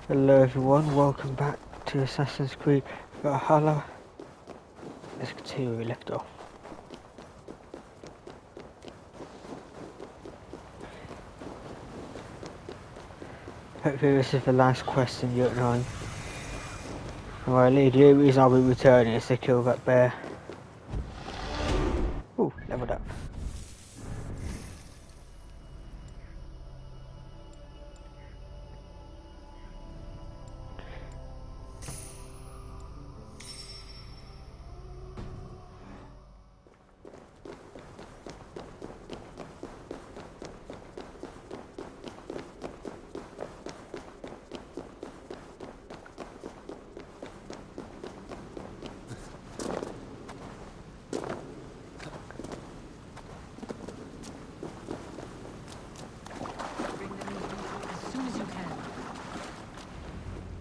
Hello everyone, welcome back to Assassin's Creed Valhalla. Let's continue where we left off. Hopefully this is the last quest in Unit 9. Well, the reason I'll be returning is to kill that bear. Ooh, leveled up.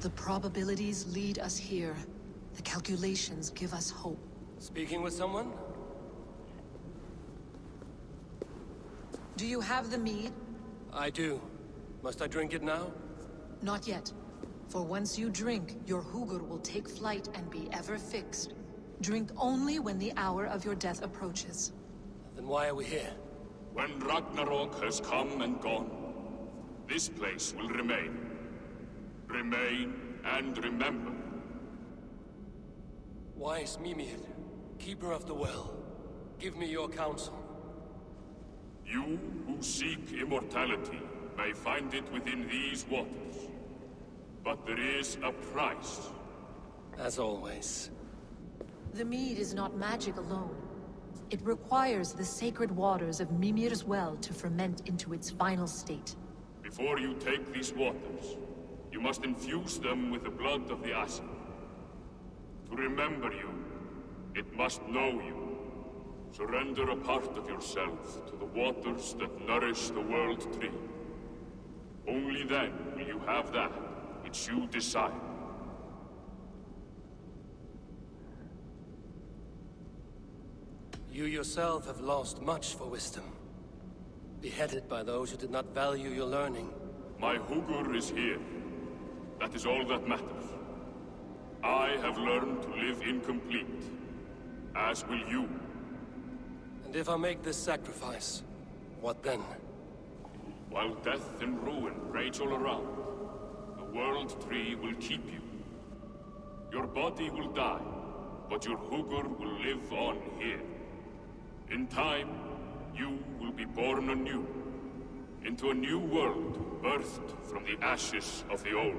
The probabilities lead us here. The calculations give us hope. Speaking with someone? Do you have the mead? I do. Must I drink it now? Not yet. For once you drink, your Hugur will take flight and be ever fixed. Drink only when the hour of your death approaches. Then why are we here? When Ragnarok has come and gone, this place will remain. Remain and remember. Wise Mimir, keeper of the well, give me your counsel. You who seek immortality may find it within these waters. But there is a price. As always. The mead is not magic alone. It requires the sacred waters of Mimir's well to ferment into its final state. Before you take these waters, you must infuse them with the blood of the Asir. To remember you, it must know you. Surrender a part of yourself to the waters that nourish the World Tree. Only then will you have that which you desire. You yourself have lost much for wisdom. Beheaded by those who did not value your learning. My Hugur is here. That is all that matters. I have learned to live incomplete, as will you. And if I make this sacrifice, what then? While death and ruin rage all around, the World Tree will keep you. Your body will die, but your Hugur will live on here. In time, you will be born anew, into a new world birthed from the ashes of the old.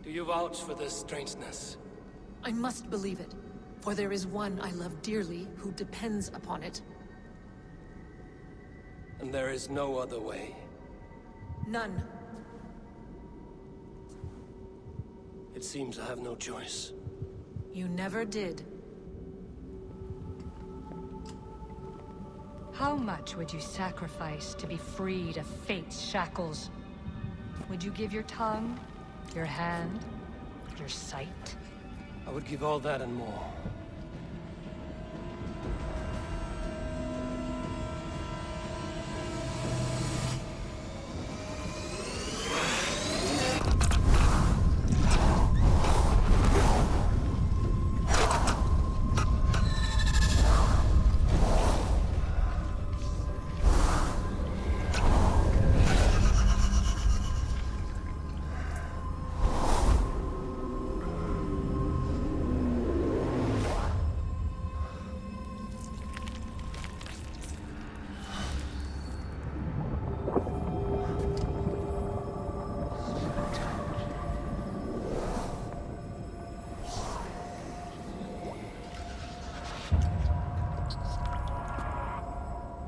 Do you vouch for this strangeness? I must believe it, for there is one I love dearly who depends upon it. And there is no other way. None. It seems I have no choice. You never did. How much would you sacrifice to be freed of fate's shackles? Would you give your tongue, your hand, your sight? I would give all that and more.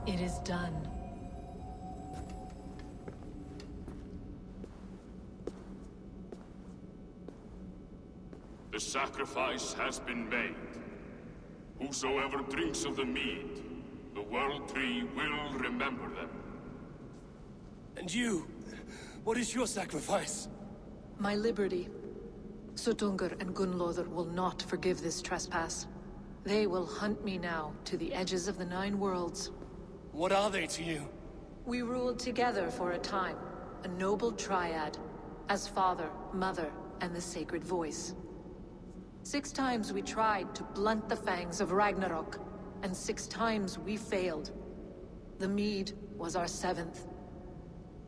It is done. The sacrifice has been made. Whosoever drinks of the mead, the World Tree will remember them. And you? What is your sacrifice? My liberty. Suttungr and Gunnlóðr will not forgive this trespass. They will hunt me now to the edges of the Nine Worlds. What are they to you? We ruled together for a time, a noble triad, as father, mother, and the sacred voice. 6 times we tried to blunt the fangs of Ragnarok, and 6 times we failed. The mead was our 7th.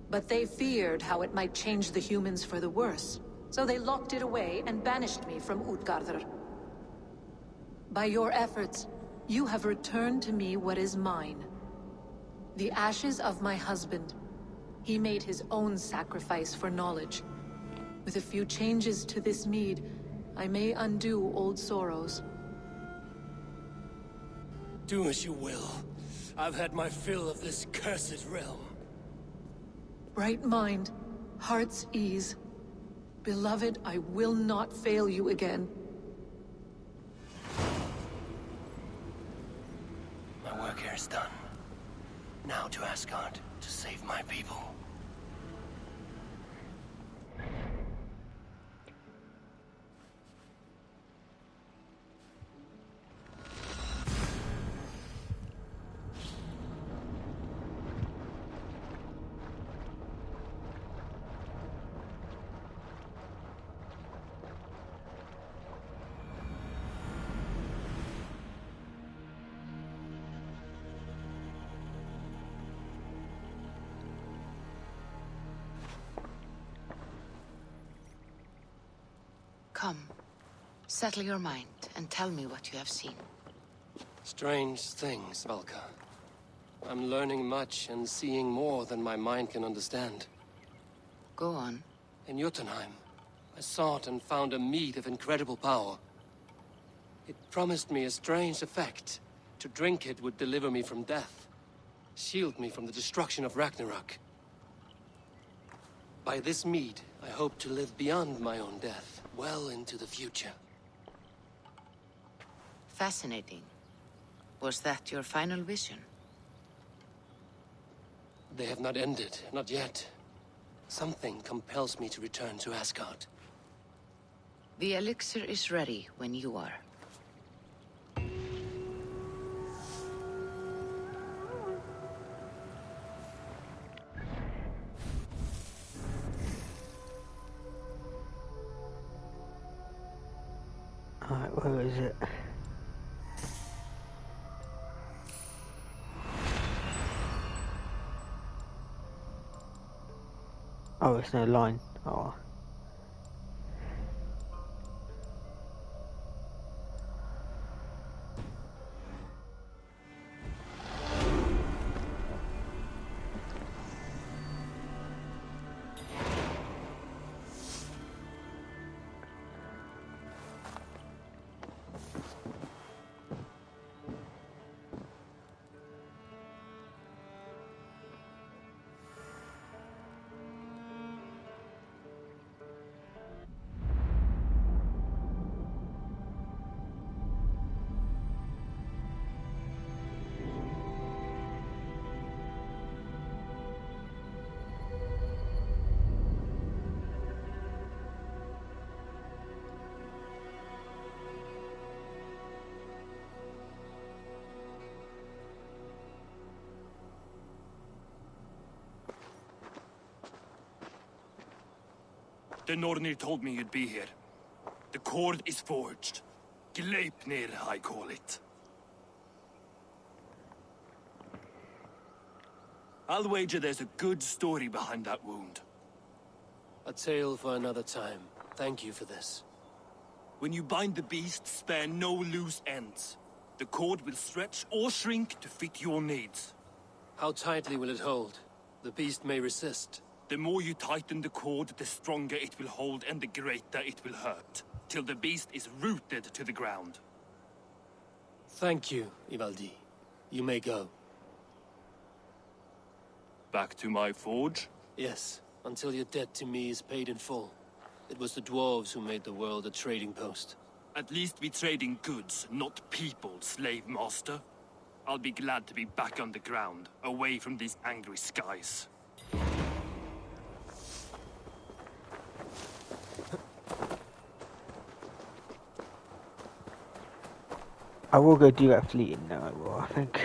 But they feared how it might change the humans for the worse, so they locked it away and banished me from Utgardr. By your efforts, you have returned to me what is mine. The ashes of my husband. He made his own sacrifice for knowledge. With a few changes to this mead, I may undo old sorrows. Do as you will. I've had my fill of this cursed realm. Bright mind, heart's ease. Beloved, I will not fail you again. My work here is done. Now to Asgard, to save my people. Come, settle your mind and tell me what you have seen. Strange things, Valka. I'm learning much and seeing more than my mind can understand. Go on. In Jotunheim, I sought and found a mead of incredible power. It promised me a strange effect. To drink it would deliver me from death, shield me from the destruction of Ragnarok. By this mead, I hope to live beyond my own death, well into the future. Fascinating. Was that your final vision? They have not ended, not yet. Something compels me to return to Asgard. The elixir is ready when you are. Alright, where is it? Oh, it's no line. Oh. The Nornir told me you'd be here. The cord is forged. Gleipnir, I call it. I'll wager there's a good story behind that wound. A tale for another time. Thank you for this. When you bind the beast, spare no loose ends. The cord will stretch or shrink to fit your needs. How tightly will it hold? The beast may resist. The more you tighten the cord, the stronger it will hold and the greater it will hurt, till the beast is rooted to the ground. Thank you, Ivaldi. You may go. Back to my forge? Yes, until your debt to me is paid in full. It was the dwarves who made the world a trading post. At least we trade in goods, not people, slave master. I'll be glad to be back on the ground, away from these angry skies. I will go do that fleeting now, I will, I think.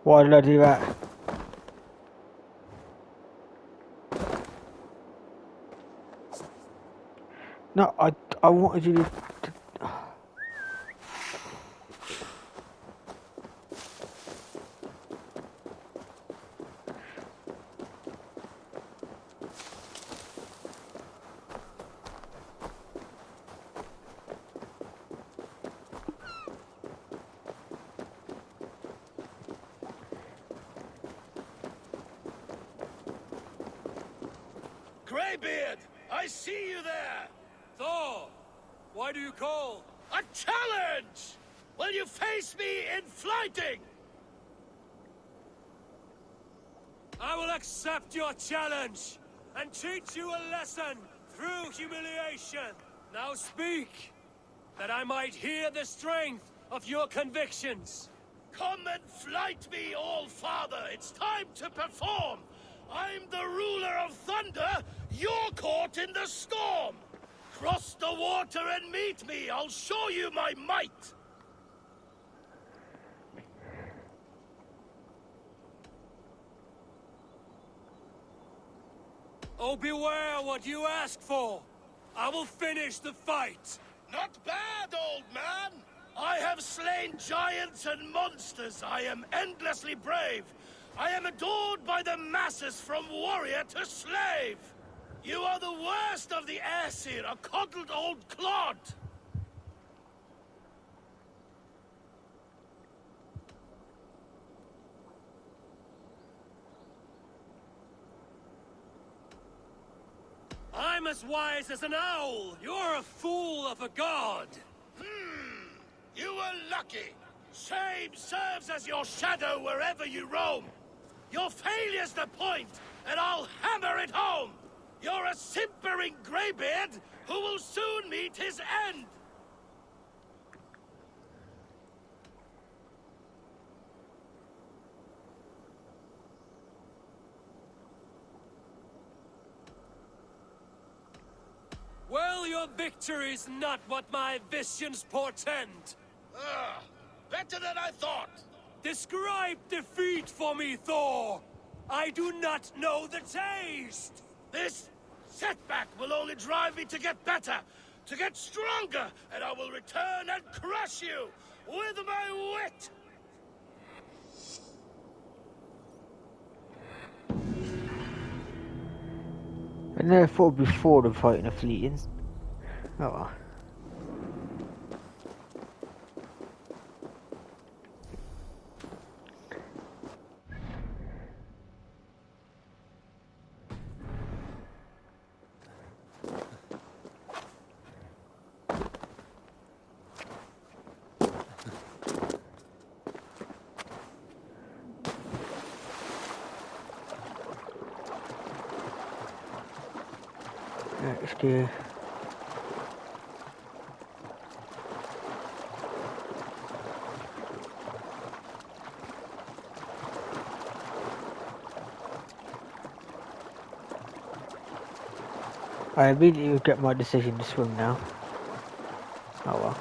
Why did I do that? No, I wanted you to... Greybeard! I see you there! Thor! Why do you call? A challenge! Will you face me in fighting? I will accept your challenge and teach you a lesson through humiliation. Now speak, that I might hear the strength of your convictions. Come and fight me, All-Father! It's time to perform! I'm the ruler of thunder, you're caught in the storm! Cross the water and meet me, I'll show you my might! Oh, beware what you ask for! I will finish the fight! Not bad, old man! I have slain giants and monsters. I am endlessly brave. I am adored by the masses from warrior to slave. You are the worst of the Aesir, a coddled old clod. I'm as wise as an owl! You're a fool of a god! You were lucky. Shame serves as your shadow wherever you roam. Your failure's the point, and I'll hammer it home. You're a simpering greybeard who will soon meet his end. Well, your victory's not what my visions portend. Better than I thought. Describe defeat for me, Thor! I do not know the taste! This setback will only drive me to get better, to get stronger, and I will return and crush you with my wit! I never thought before the fighting a fleeting. Oh well. Let's do. I immediately regret my decision to swim now. Oh well.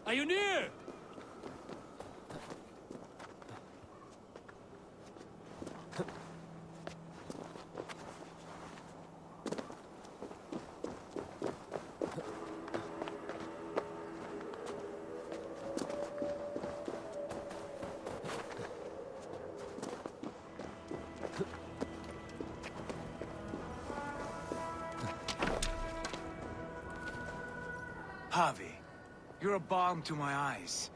Are you near? Javi, you're a balm to my eyes.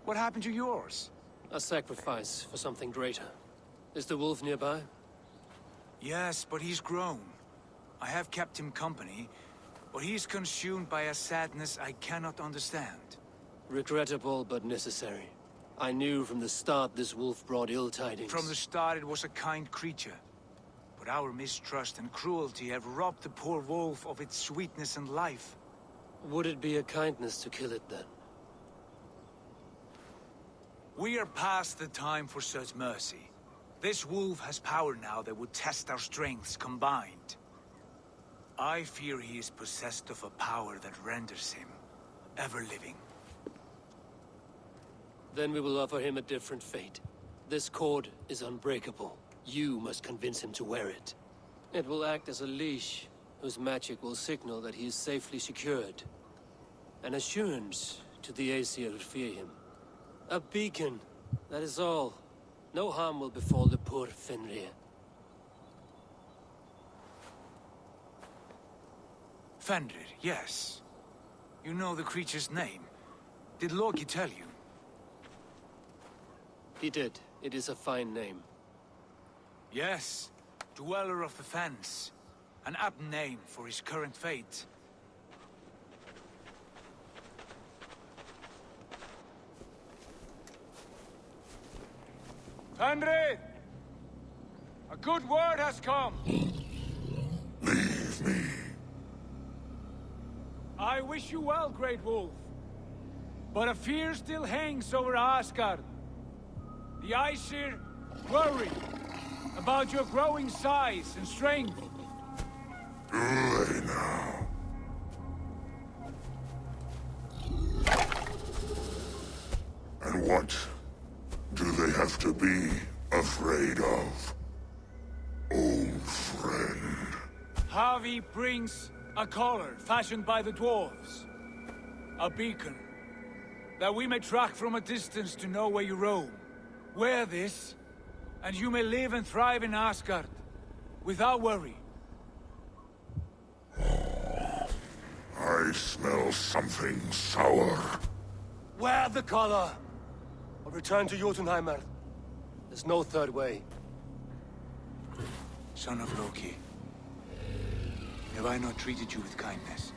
What happened to yours? A sacrifice for something greater. Is the wolf nearby? Yes, but he's grown. I have kept him company, but he's consumed by a sadness I cannot understand. Regrettable, but necessary. I knew from the start this wolf brought ill tidings. From the start it was a kind creature. But our mistrust and cruelty have robbed the poor wolf of its sweetness and life. Would it be a kindness to kill it, then? We are past the time for such mercy. This wolf has power now that would test our strengths combined. I fear he is possessed of a power that renders him ever-living. Then we will offer him a different fate. This cord is unbreakable. You must convince him to wear it. It will act as a leash, whose magic will signal that he is safely secured. An assurance to the Aesir who fear him. A beacon, that is all. No harm will befall the poor Fenrir. Fenrir, yes. You know the creature's name. Did Loki tell you? He did. It is a fine name. Yes. Dweller of the Fens. An apt name for his current fate. Fenrir! A good word has come! Leave me. I wish you well, Great Wolf. But a fear still hangs over Asgard. The Aesir worry about your growing size and strength. Do they now? And what do they have to be afraid of? Old friend. Javi brings a collar fashioned by the dwarves. A beacon. That we may track from a distance to know where you roam. Wear this, and you may live and thrive in Asgard, without worry. I smell something sour. Wear the collar! Or return to Jotunheimer. There's no third way. Son of Loki, have I not treated you with kindness?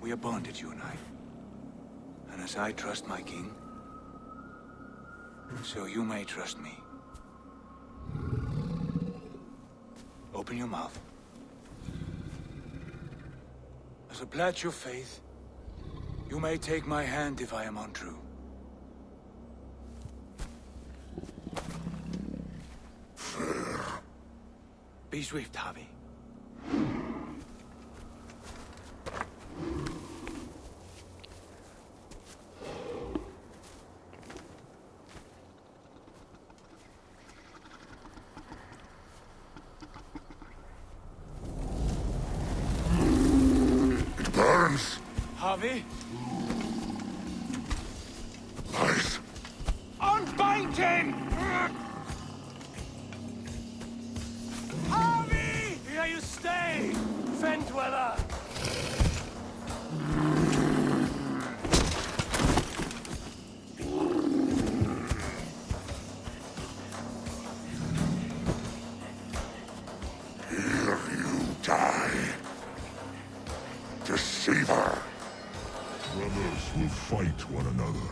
We are bonded, you and I. And as I trust my king, so you may trust me. Open your mouth. As a pledge of faith, you may take my hand if I am untrue. Fair. Be swift, Javi. It burns. Javi? Light. Unbind him! Javi! Here you stay, Fen Dweller! Here you die. Deceiver. Brothers will fight one another.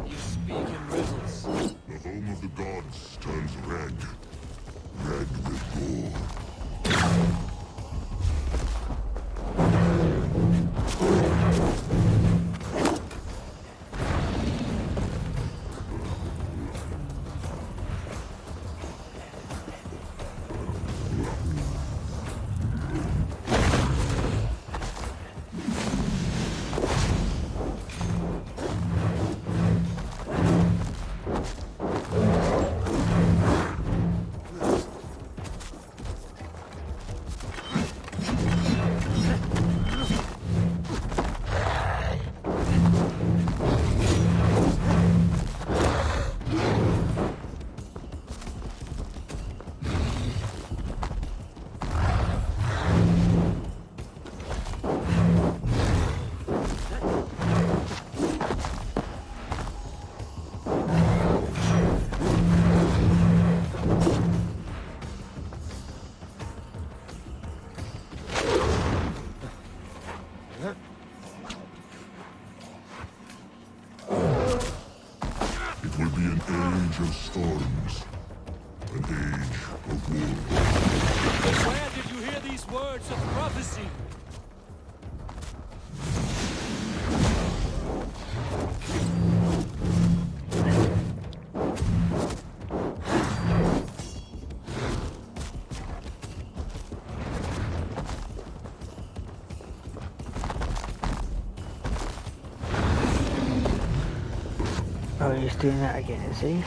You speak in riddles. The home of the gods turns red. Red with gore. of war. Where did you hear these words of prophecy? Oh, he's doing that again, is he?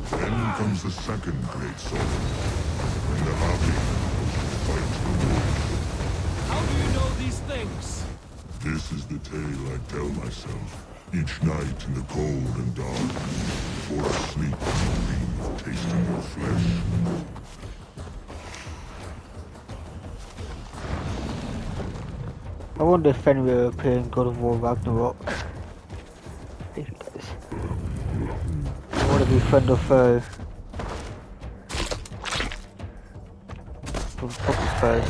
Then comes the second great sorrow, when the Havi fight the wolves. How do you know these things? This is the tale I tell myself, each night in the cold and dark, before I sleep I dream of tasting your flesh. I wonder if anyone will appear in God of War Ragnarok. I think it does. I want to be friend or foe. Probably foe.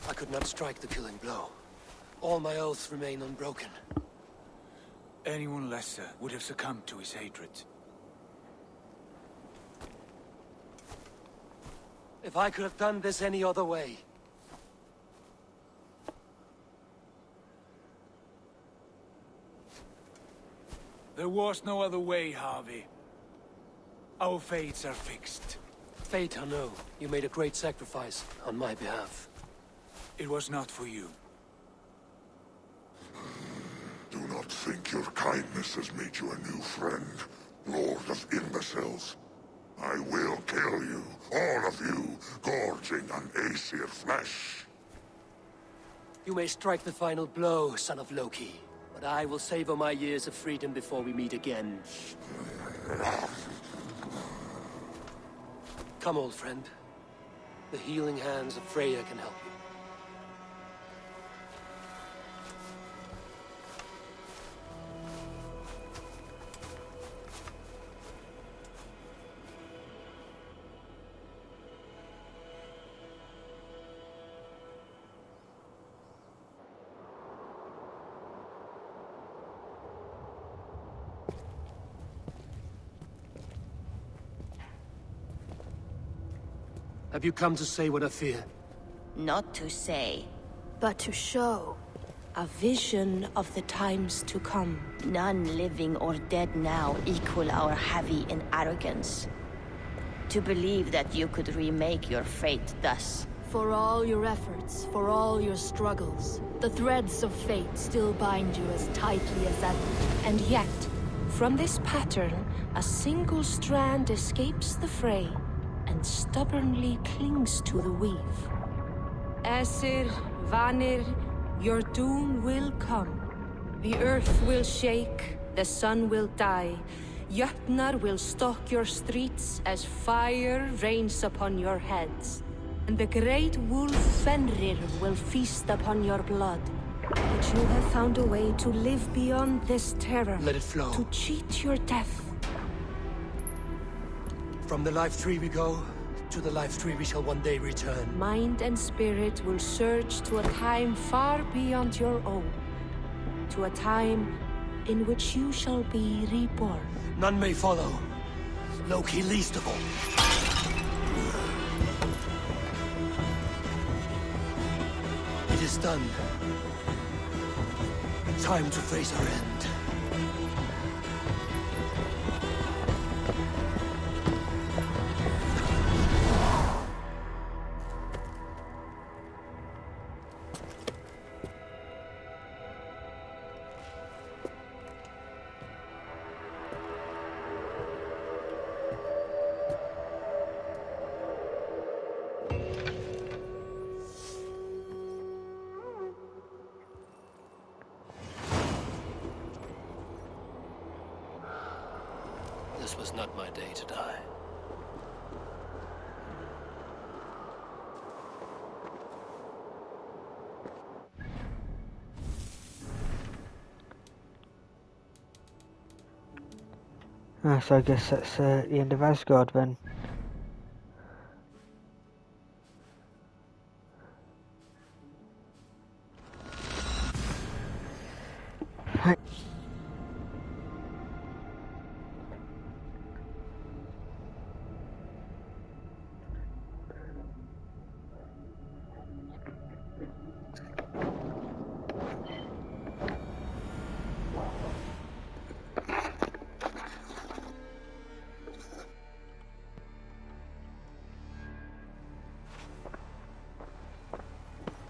I could not strike the killing blow. All my oaths remain unbroken. Anyone lesser would have succumbed to his hatred. If I could have done this any other way. There was no other way, Harvey. Our fates are fixed. Fate or no, you made a great sacrifice on my behalf. It was not for you. Do not think your kindness has made you a new friend, Lord of Imbeciles. I will kill you, all of you, gorging on Aesir flesh. You may strike the final blow, son of Loki, but I will savor my years of freedom before we meet again. Come, old friend. The healing hands of Freya can help you. Have you come to say what I fear? Not to say, but to show. a vision of the times to come. None living or dead now equal our heavy in arrogance. To believe that you could remake your fate thus, For all your efforts, for all your struggles, the threads of fate still bind you as tightly as ever. And yet, from this pattern, a single strand escapes the fray and stubbornly clings to the weave. Aesir, Vanir, your doom will come. The earth will shake, the sun will die. Jötnar will stalk your streets as fire rains upon your heads. And the great wolf Fenrir will feast upon your blood. But you have found a way to live beyond this terror. Let it flow. To cheat your death. From the life tree we go, to the life tree we shall one day return. Mind and spirit will surge to a time far beyond your own. To a time in which you shall be reborn. None may follow. Loki least of all. It is done. Time to face our end. This was not my day to die. So I guess that's the end of Asgard then.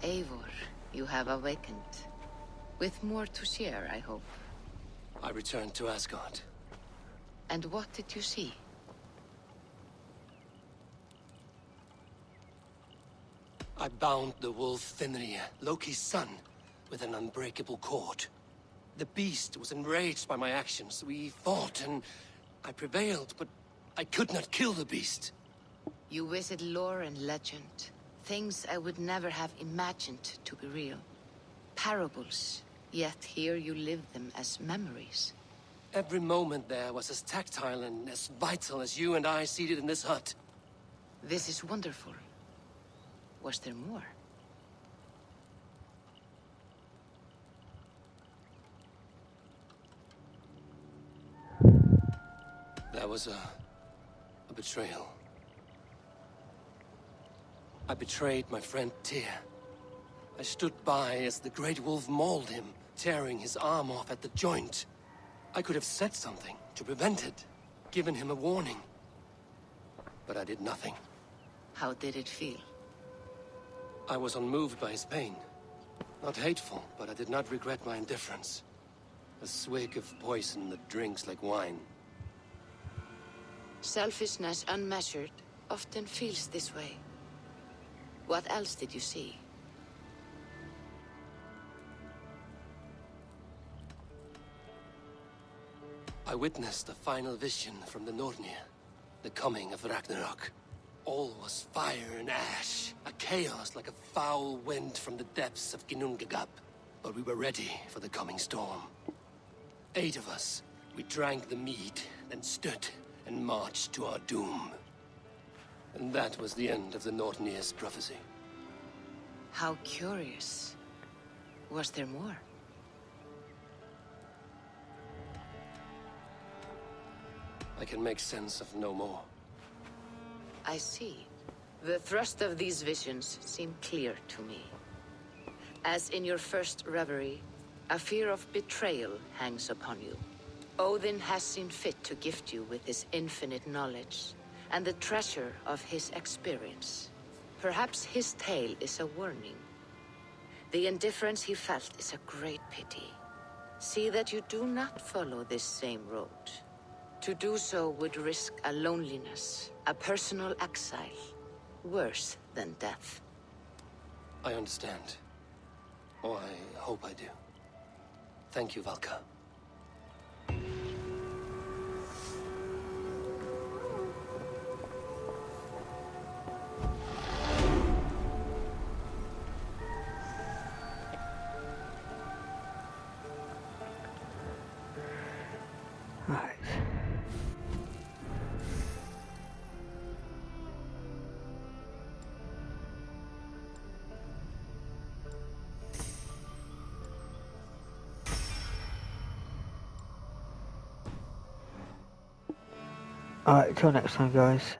Eivor, you have awakened. With more to share, I hope. I returned to Asgard. And what did you see? I bound the wolf Fenrir, Loki's son, with an unbreakable cord. The beast was enraged by my actions. We fought and I prevailed, but I could not kill the beast. You visit lore and legend. Things I would never have imagined to be real. Parables, yet here you live them as memories. Every moment there was as tactile and as vital as you and I seated in this hut. This is wonderful. Was there more? That was a betrayal. I betrayed my friend Tyr. I stood by as the great wolf mauled him, tearing his arm off at the joint. I could have said something to prevent it, given him a warning. But I did nothing. How did it feel? I was unmoved by his pain. Not hateful, but I did not regret my indifference. A swig of poison that drinks like wine. Selfishness unmeasured often feels this way. What else did you see? I witnessed a final vision from the Nornir. The coming of Ragnarok. All was fire and ash. A chaos like a foul wind from the depths of Ginnungagap. But we were ready for the coming storm. 8 of us. We drank the mead, then stood and marched to our doom. And that was the end of the Nornir's prophecy. How curious. Was there more? I can make sense of no more. I see. The thrust of these visions seem clear to me. As in your first reverie, a fear of betrayal hangs upon you. Odin has seen fit to gift you with his infinite knowledge, and the treasure of his experience. Perhaps his tale is a warning. The indifference he felt is a great pity. See that you do not follow this same road. To do so would risk a loneliness, a personal exile, worse than death. I understand. Or I hope I do. Thank you, Valka. Right. Alright, till next time guys.